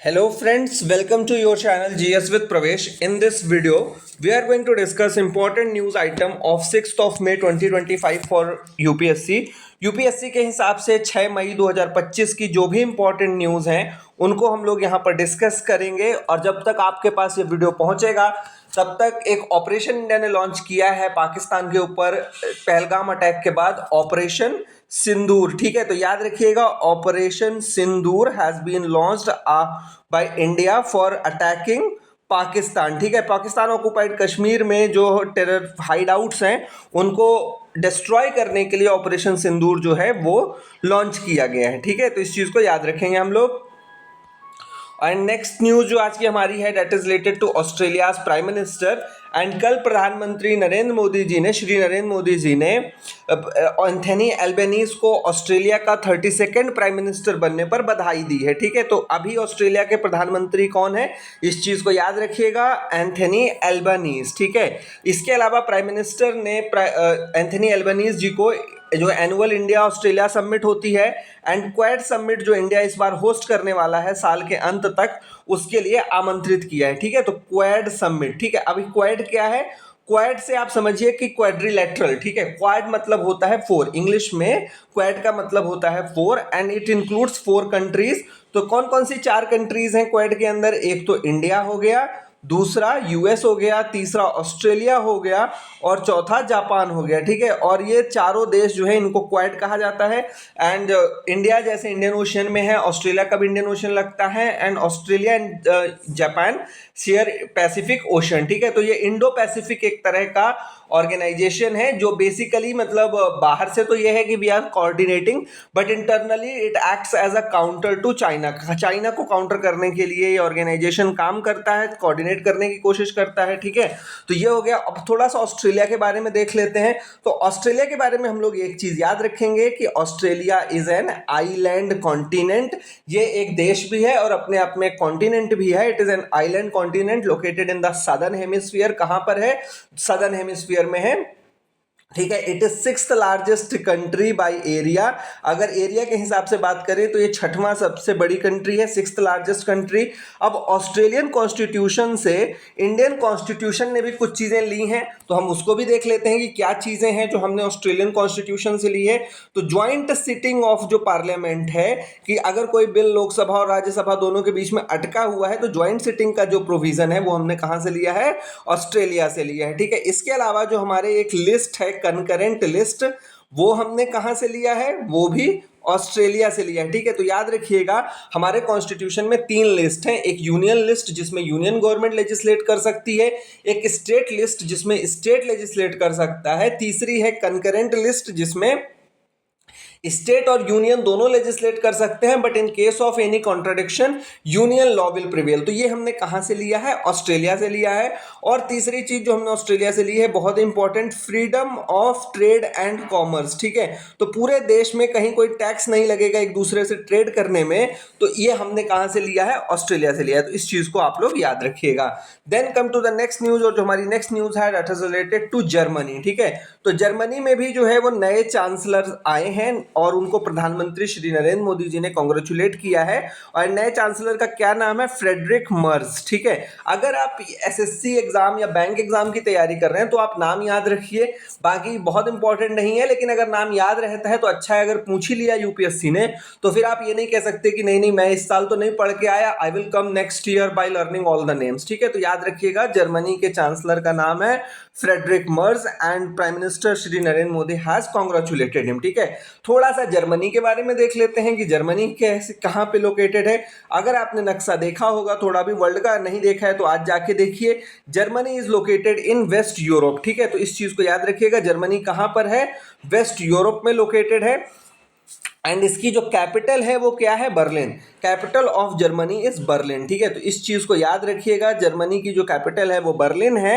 Hello friends, welcome to your channel GS with Pravesh. In this video, we are going to discuss important news item of 6th of May 2025 for UPSC. UPSC के हिसाब से 6 मई 2025 की जो भी important news हैं उनको हम लोग यहाँ पर डिस्कस करेंगे। और जब तक आपके पास ये वीडियो पहुँचेगा तब तक एक ऑपरेशन इंडिया ने लॉन्च किया है पाकिस्तान के ऊपर पहलगाम अटैक के बाद, ऑपरेशन सिंदूर। ठीक है, तो याद रखिएगा, Operation Sindoor has been launched by India for attacking Pakistan. ठीक है, पाकिस्तान ऑक्युपाइड कश्मीर में जो टेरर हाइड आउट्स हैं उनको डिस्ट्रॉय करने के लिए ऑपरेशन सिंदूर जो है वो लॉन्च किया गया है। ठीक है, तो इस चीज़ को याद रखेंगे हम लोग। एंड नेक्स्ट न्यूज जो आज की हमारी है that is related to Australia's prime minister. And कल प्रधानमंत्री नरेंद्र मोदी जी ने एंथनी एल्बेनीज को ऑस्ट्रेलिया का 32nd प्राइम मिनिस्टर बनने पर बधाई दी है। ठीक है, तो अभी ऑस्ट्रेलिया के प्रधानमंत्री कौन है इस चीज़ को याद रखिएगा, एंथनी एल्बनीज। ठीक है, इसके अलावा प्राइम मिनिस्टर ने एंथनी एल्बनीज जी को जो एनुअल इंडिया ऑस्ट्रेलिया समिट होती है एंड क्वाड समिट जो इंडिया इस बार होस्ट करने वाला है साल के अंत तक, उसके लिए आमंत्रित किया है। ठीक है, तो क्वाड समिट। ठीक है, अभी क्वाड क्या है? क्वाड से आप समझिए कि क्वाड्रिलेटरल। ठीक है, क्वाड मतलब होता है 4, इंग्लिश में क्वाड का मतलब होता है 4 एंड इट इंक्लूड्स 4 कंट्रीज। तो कौन कौन सी 4 कंट्रीज हैं क्वाड के अंदर? एक तो इंडिया हो गया, दूसरा यूएस हो गया, तीसरा ऑस्ट्रेलिया हो गया और चौथा जापान हो गया। ठीक है, और ये चारों देश जो है इनको क्वाड कहा जाता है। एंड इंडिया जैसे इंडियन ओशन में है, ऑस्ट्रेलिया का भी इंडियन ओशन लगता है and Australia and Japan share Pacific ocean. ठीक है, तो ये इंडो पैसिफिक एक तरह का ऑर्गेनाइजेशन है जो बेसिकली मतलब बाहर से तो ये है कि we are coordinating but internally it acts as a counter to China. China को काउंटर करने के लिए ये ऑर्गेनाइजेशन काम करता है, कोऑर्डिनेट करने की कोशिश करता है। ठीक है, तो ये हो गया। अब थोड़ा सा ऑस्ट्रेलिया के बारे में देख लेते हैं। तो ऑस्ट्रेलिया के बारे में हम लोग एक चीज याद रखेंगे कि Australia is an island continent. ये एक देश भी है और अपने आप में कॉन्टिनेंट भी है। It is an island continent located in the southern hemisphere. कहां पर है? सदर्न हेमिस्फीयर में है। ठीक है, it is 6th largest country by area. अगर एरिया के हिसाब से बात करें तो ये 6वां सबसे बड़ी कंट्री है, 6th लार्जेस्ट कंट्री। अब ऑस्ट्रेलियन कॉन्स्टिट्यूशन से इंडियन कॉन्स्टिट्यूशन ने भी कुछ चीजें ली हैं, तो हम उसको भी देख लेते हैं कि क्या चीजें हैं जो हमने ऑस्ट्रेलियन कॉन्स्टिट्यूशन से ली है। तो ज्वाइंट सिटिंग ऑफ जो पार्लियामेंट है कि अगर कोई बिल लोकसभा और राज्यसभा दोनों के बीच में अटका हुआ है तो ज्वाइंट सिटिंग का जो प्रोविजन है वो हमने कहां से लिया है? ऑस्ट्रेलिया से लिया है। ठीक है, इसके अलावा जो हमारे एक लिस्ट है कंकरेंट लिस्ट, वो हमने कहां से लिया है? वो भी ऑस्ट्रेलिया से लिया है। ठीक है, तो याद रखिएगा हमारे कॉन्स्टिट्यूशन में 3 लिस्ट हैं। एक यूनियन लिस्ट जिसमें यूनियन गवर्नमेंट लेजिस्लेट कर सकती है, एक स्टेट लिस्ट जिसमें स्टेट लेजिस्लेट कर सकता है, तीसरी है कंकरेंट लिस्ट जिसमें स्टेट और यूनियन दोनों लेजिस्लेट कर सकते हैं but in case of any contradiction union law will prevail. तो ये हमने कहां से लिया है? ऑस्ट्रेलिया से लिया है। और तीसरी चीज जो हमने ऑस्ट्रेलिया से ली है बहुत important, freedom of trade and commerce. ठीक है, तो पूरे देश में कहीं कोई टैक्स नहीं लगेगा एक दूसरे से ट्रेड करने में, तो ये हमने कहां से लिया है? ऑस्ट्रेलिया से लिया है। तो इस चीज को आप लोग याद रखिएगा। Then come to the next news, और जो हमारी नेक्स्ट न्यूज है that is related to Germany. ठीक है, तो जर्मनी में भी जो है वो नए चांसलर आए हैं और उनको प्रधानमंत्री श्री नरेंद्र मोदी जी ने कांग्रेचुलेट किया है। और नए चांसलर का क्या नाम है? फ्रेडरिक मर्ज। ठीक है, अगर आप एसएससी एग्जाम या बैंक एग्जाम की तैयारी कर रहे हैं तो आप नाम याद रखिए, बाकी बहुत इंपॉर्टेंट नहीं है, लेकिन अगर नाम याद रहता है तो अच्छा है। अगर पूछ ही लिया यूपीएससी ने तो फिर आप ये नहीं कह सकते कि नहीं मैं इस साल तो नहीं पढ़ के आया, I will come next year by learning all the names. ठीक है, तो याद रखिएगा जर्मनी के चांसलर का नाम है Friedrich Merz and prime minister Shri Narendra Modi has congratulated him. ठीक है, थोड़ा सा जर्मनी के बारे में देख लेते हैं कि जर्मनी कैसे कहां पे लोकेटेड है। अगर आपने नक्शा देखा होगा, थोड़ा भी वर्ल्ड का नहीं देखा है तो आज जाके देखिए। Germany is located in west Europe. ठीक है, तो इस चीज को याद रखिएगा, जर्मनी कहां पर है? वेस्ट यूरोप में लोकेटेड है। एंड इसकी जो कैपिटल है वो क्या है? Berlin. Capital of Germany is Berlin. ठीक है, तो इस चीज को याद रखिएगा, जर्मनी की जो कैपिटल है वो बर्लिन है।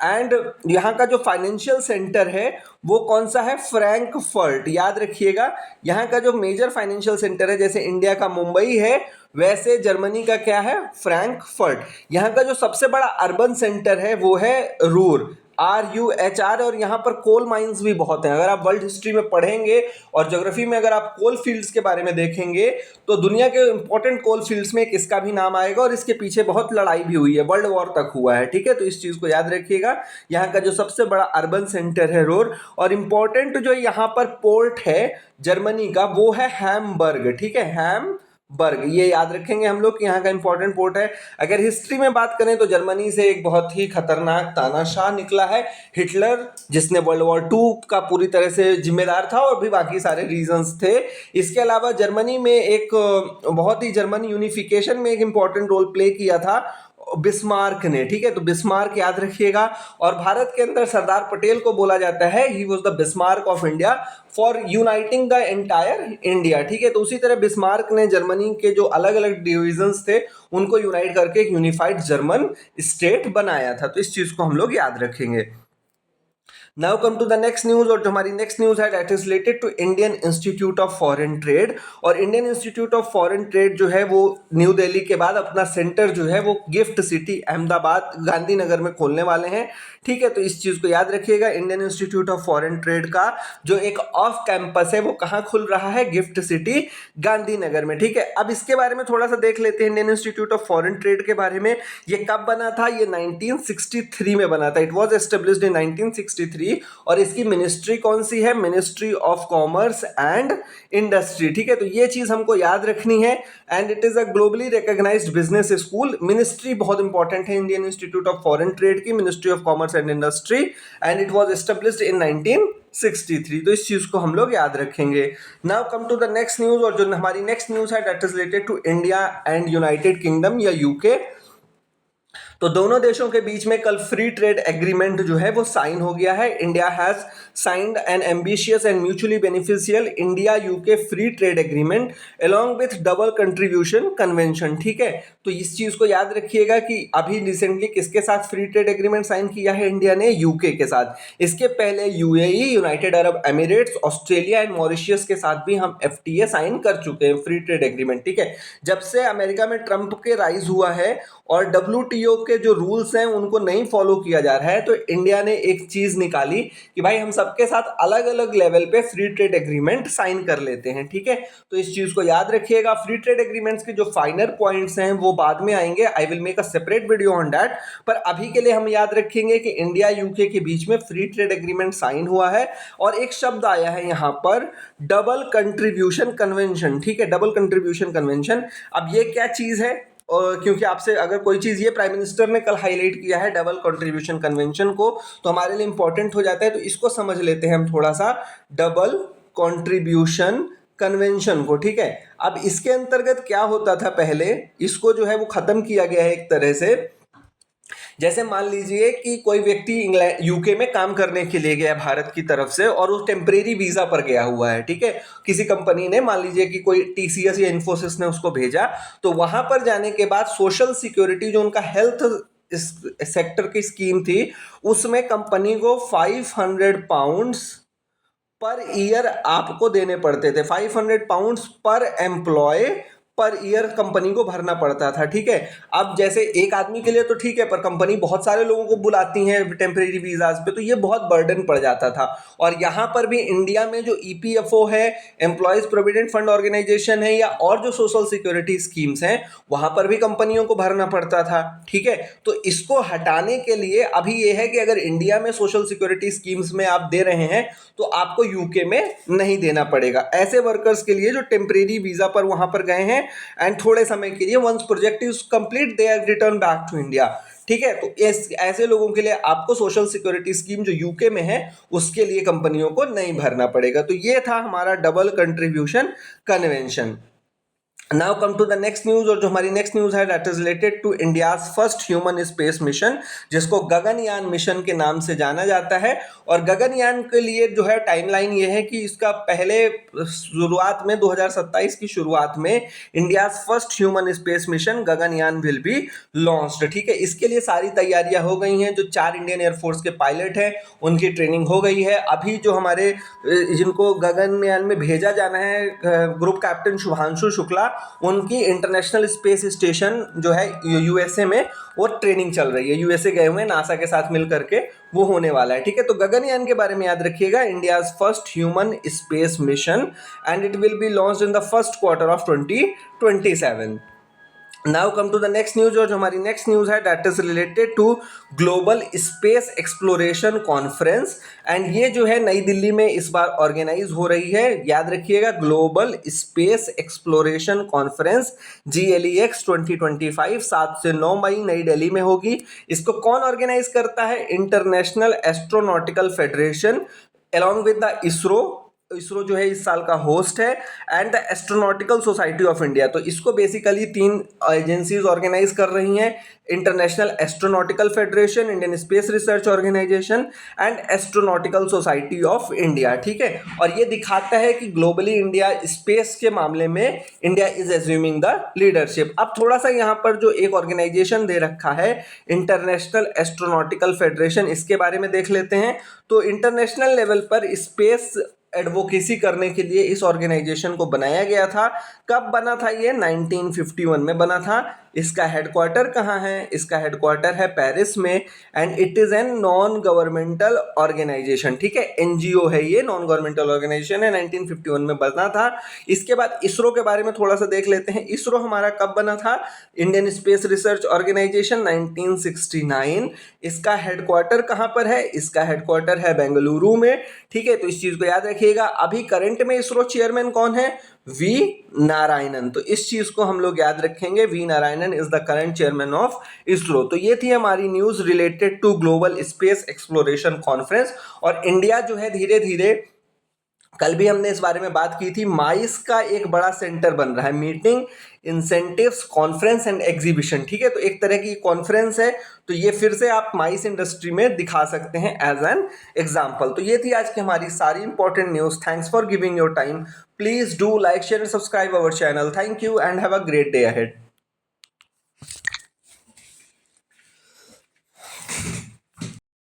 एंड यहाँ का जो फाइनेंशियल सेंटर है वो कौन सा है? फ्रैंकफर्ट। याद रखिएगा, यहाँ का जो मेजर फाइनेंशियल सेंटर है, जैसे इंडिया का मुंबई है वैसे जर्मनी का क्या है? फ्रैंकफर्ट। यहाँ का जो सबसे बड़ा अर्बन सेंटर है वो है रूर। RUHR, और यहाँ पर कोल माइंस भी बहुत हैं। अगर आप वर्ल्ड हिस्ट्री में पढ़ेंगे और ज्योग्राफी में अगर आप कोल फील्ड्स के बारे में देखेंगे तो दुनिया के इंपॉर्टेंट कोल फील्ड्स में इसका भी नाम आएगा, और इसके पीछे बहुत लड़ाई भी हुई है, वर्ल्ड वॉर तक हुआ है, ठीक है। तो इस चीज को याद रखिएगा। यहाँ का जो सबसे बड़ा अर्बन सेंटर है रोर, और इंपॉर्टेंट जो यहाँ पर पोर्ट है जर्मनी का वो है हैमबर्ग, ठीक है, हैमबर्ग, ये याद रखेंगे हम लोग कि यहाँ का इंपॉर्टेंट पोर्ट है। अगर हिस्ट्री में बात करें तो जर्मनी से एक बहुत ही खतरनाक तानाशाह निकला है, हिटलर, जिसने वर्ल्ड वॉर 2 का पूरी तरह से जिम्मेदार था, और भी बाकी सारे रीजंस थे। इसके अलावा जर्मनी में एक बहुत ही जर्मन यूनिफिकेशन में एक इंपॉर्टेंट रोल प्ले किया था बिस्मार्क ने, ठीक है। तो बिस्मार्क याद रखिएगा। और भारत के अंदर सरदार पटेल को बोला जाता है he was the Bismarck of India for uniting the entire India, ठीक है। तो उसी तरह बिस्मार्क ने जर्मनी के जो अलग अलग डिविजन्स थे उनको यूनाइट करके एक यूनिफाइड जर्मन स्टेट बनाया था। तो इस चीज को हम लोग याद रखेंगे। Now come to the next news, और जो हमारी नेक्स्ट न्यूज है that is related to Indian Institute of Foreign Trade. और Indian Institute of Foreign Trade जो है वो न्यू दिल्ली के बाद अपना सेंटर जो है वो गिफ्ट सिटी अहमदाबाद गांधीनगर में खोलने वाले हैं, ठीक है। तो इस चीज को याद रखिएगा। Indian Institute of Foreign trade का जो एक ऑफ कैंपस है वो कहाँ खुल रहा है, गिफ्ट सिटी गांधीनगर में, ठीक है। अब इसके बारे में थोड़ा सा देख लेते हैं Indian Institute of Foreign trade के बारे में। ये कब बना था, ये 1963 में बना था। It was established in 1963। और इसकी मिनिस्ट्री कौन सी है, ministry of commerce and industry, ठीक है। तो ये चीज हमको याद रखनी है। And it is a globally recognised business school. Ministry बहुत इंपॉर्टेंट है Indian Institute of Foreign Trade की, ministry of commerce and industry, and it was established in 1963। तो इस चीज को हम लोग याद रखेंगे। Now come to the next news, और जो हमारी नेक्स्ट न्यूज है that is related to India and United Kingdom या यूके। तो दोनों देशों के बीच में कल फ्री ट्रेड एग्रीमेंट जो है वो साइन हो गया है। India has signed an ambitious and mutually beneficial India UK free trade agreement along with double contribution convention, ठीक है। तो इस चीज को याद रखिएगा कि अभी रिसेंटली किसके साथ फ्री ट्रेड एग्रीमेंट साइन किया है इंडिया ने, यूके के साथ। इसके पहले UAE, United Arab Emirates, Australia and Mauritius के साथ भी हम एफटीए साइन कर चुके हैं, फ्री ट्रेड एग्रीमेंट, ठीक है। जब से अमेरिका में ट्रंप के राइज हुआ है और डब्ल्यूटीओ के जो रूल्स हैं उनको नहीं फॉलो किया जा रहा है, तो इंडिया ने एक चीज निकाली कि भाई हम सबके साथ अलग अलग लेवल पे फ्री ट्रेड एग्रीमेंट साइन कर लेते हैं, ठीक है। तो इस चीज को याद रखिएगा। फ्री ट्रेड एग्रीमेंट्स के जो फाइनल पॉइंट्स हैं वो बाद में आएंगे, I will make a separate video on that. पर अभी के लिए हम याद रखेंगे कि इंडिया यूके के बीच में फ्री ट्रेड एग्रीमेंट साइन हुआ है। और एक शब्द आया है यहाँ पर, डबल कंट्रीब्यूशन कन्वेंशन, ठीक है, डबल कंट्रीब्यूशन कन्वेंशन। अब ये क्या चीज है, और क्योंकि आपसे अगर कोई चीज़ ये प्राइम मिनिस्टर ने कल हाईलाइट किया है डबल कंट्रीब्यूशन कन्वेंशन को, तो हमारे लिए इंपॉर्टेंट हो जाता है। तो इसको समझ लेते हैं हम थोड़ा सा, डबल कंट्रीब्यूशन कन्वेंशन को, ठीक है। अब इसके अंतर्गत क्या होता था पहले, इसको जो है वो खत्म किया गया है एक तरह से। जैसे मान लीजिए कि कोई व्यक्ति इंग्लैंड यूके में काम करने के लिए गया भारत की तरफ से, और वो टेम्परेरी वीजा पर गया हुआ है, ठीक है। किसी कंपनी ने, मान लीजिए कि कोई टीसीएस या इन्फोसिस ने उसको भेजा, तो वहां पर जाने के बाद सोशल सिक्योरिटी जो उनका हेल्थ इस सेक्टर की स्कीम थी, उसमें कंपनी को 500 पाउंड्स पर ईयर आपको देने पड़ते थे। 500 पाउंड्स पर एम्प्लॉय पर ईयर कंपनी को भरना पड़ता था, ठीक है। अब जैसे एक आदमी के लिए तो ठीक है, पर कंपनी बहुत सारे लोगों को बुलाती हैं टेम्परेरी वीजाज पे, तो ये बहुत बर्डन पड़ जाता था। और यहाँ पर भी इंडिया में जो ईपीएफओ है, एम्प्लॉयज प्रोविडेंट फंड ऑर्गेनाइजेशन है, या और जो सोशल सिक्योरिटी स्कीम्स हैं, वहां पर भी कंपनियों को भरना पड़ता था, ठीक है। तो इसको हटाने के लिए अभी ये है कि अगर इंडिया में सोशल सिक्योरिटी स्कीम्स में आप दे रहे हैं तो आपको यूके में नहीं देना पड़ेगा। ऐसे वर्कर्स के लिए जो टेम्परेरी वीजा पर वहां पर गए हैं एंड थोड़े समय के लिए, once project is complete they are return back to India, ठीक है। तो ऐसे लोगों के लिए आपको सोशल सिक्योरिटी स्कीम जो यूके में है उसके लिए कंपनियों को नहीं भरना पड़ेगा। तो ये था हमारा double contribution convention. Now come to the next news, और जो हमारी नेक्स्ट न्यूज है that is related to India's first human space mission, जिसको गगनयान मिशन के नाम से जाना जाता है। और गगनयान के लिए जो है टाइमलाइन ये है कि इसका पहले शुरुआत में 2027 की शुरुआत में India's first human space mission Gaganyaan will be launched, ठीक है। इसके लिए सारी तैयारियां हो गई हैं। जो 4 इंडियन एयरफोर्स के पायलट हैं उनकी ट्रेनिंग हो गई है। अभी जो हमारे जिनको गगनयान में भेजा जाना है, ग्रुप कैप्टन शुभांशु शुक्ला, उनकी इंटरनेशनल स्पेस स्टेशन जो है यूएसए में वो ट्रेनिंग चल रही है, यूएसए गए हुए हैं नासा के साथ मिल करके, वो होने वाला है, ठीक है। तो गगनयान के बारे में याद रखिएगा, India's first human space mission and it will be launched in the first quarter of 2027। Now come to the next news, और जो हमारी नेक्स्ट न्यूज है that is related to Global Space Exploration Conference, and ये जो है नई दिल्ली में इस बार ऑर्गेनाइज हो रही है। याद रखिएगा, global Space Exploration conference GLEX 2025 7 से 9 मई नई दिल्ली में होगी। इसको कौन ऑर्गेनाइज करता है? International Astronautical Federation along with the ISRO जो है इस साल का होस्ट है, and the Astronautical Society of India. तो इसको बेसिकली 3 एजेंसीज ऑर्गेनाइज कर रही हैं, International Astronautical Federation, Indian Space Research Organisation and Astronautical Society of India, ठीक है। और ये दिखाता है कि ग्लोबली इंडिया स्पेस के मामले में India is assuming the leadership. अब थोड़ा सा यहाँ पर जो एक ऑर्गेनाइजेशन दे रखा है इंटरनेशनल एस्ट्रोनॉटिकल फेडरेशन, इसके बारे में देख लेते हैं। तो इंटरनेशनल लेवल पर स्पेस एडवोकेसी करने के लिए इस ऑर्गेनाइजेशन को बनाया गया था। कब बना था ये? 1951 में बना था। इसका हेडक्वार्टर कहाँ है? इसका हेडक्वार्टर है पेरिस में, and it is an non governmental organisation, ठीक है। NGO है ये, नॉन गवर्नमेंटल ऑर्गेनाइजेशन है, 1951 में बना था। इसके बाद इसरो के बारे में थोड़ा सा देख लेते हैं। इसरो हमारा कब बना था? Indian Space Research Organisation 1969। इसका हेडक्वार्टर कहाँ पर है? इसका हेडक्वार्टर है बेंगलुरु में, ठीक है। तो इस चीज को याद रखिएगा। अभी करंट में इसरो चेयरमैन कौन है? वी नारायणन। तो इस चीज को हम लोग याद रखेंगे, V Narayanan is the current chairman of ISRO. तो ये थी हमारी news related to Global Space Exploration Conference. और इंडिया जो है धीरे धीरे, कल भी हमने इस बारे में बात की थी, माइस का एक बड़ा सेंटर बन रहा है, meeting incentives conference and exhibition, ठीक है। तो एक तरह की कॉन्फ्रेंस है, तो ये फिर से आप माइस इंडस्ट्री में दिखा सकते हैं एज एन एग्जाम्पल। तो ये थी आज की हमारी सारी important news. Thanks for giving your time. Please do like, share and subscribe our channel. Thank you and have a great day ahead.